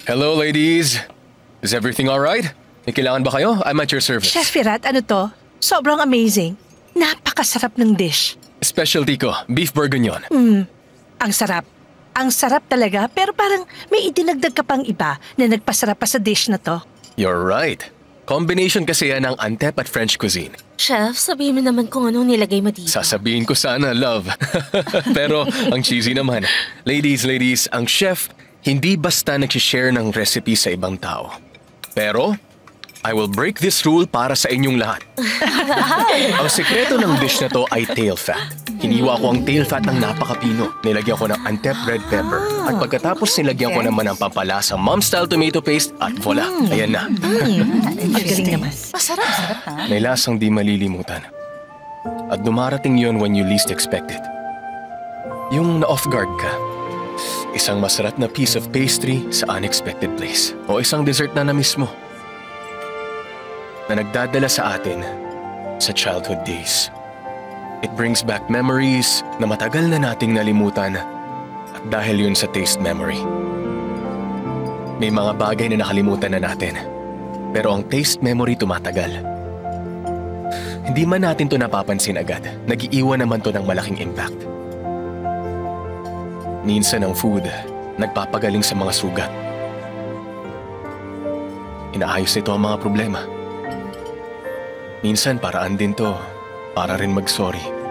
Hello, ladies. Is everything alright? May kailangan ba kayo? I'm at your service. Chef Firat, ano to? Sobrang amazing. Napakasarap ng dish. Specialty ko, beef bourguignon. Ang sarap. Ang sarap talaga, pero parang may idinagdag ka pang iba na nagpasarap pa sa dish na to. You're right. Combination kasi yan ng Antep at French cuisine. Chef, sabihin mo naman kung anong nilagay mo dito. Sasabihin ko sana, love. Pero ang cheesy naman. Ladies, ang chef hindi basta nag-share ng recipe sa ibang tao. Pero, I will break this rule para sa inyong lahat. Ang sekreto ng dish na to ay tail fat. Hiniwa ko ang tail fat ng napakapino. Nilagyan ko ng Antep red pepper. At pagkatapos nilagyan ko naman ng pampalasa mom-style tomato paste at voila, ayan na. Ang galing naman. Masarap, sarap ha? May lasang di malilimutan. At dumarating yon when you least expect it. Yung na-off guard ka. Isang masarap na piece of pastry sa unexpected place. O isang dessert na na-miss mo. Na nagdadala sa atin sa childhood days. It brings back memories na matagal na nating nalimutan at dahil yun sa taste memory. May mga bagay na nakalimutan na natin, pero ang taste memory tumatagal. Hindi man natin to napapansin agad, nag-iiwan naman to ng malaking impact. Minsan ang food, nagpapagaling sa mga sugat. Inaayos nito ang mga problema. Minsan paraan din to para rin mag-sorry.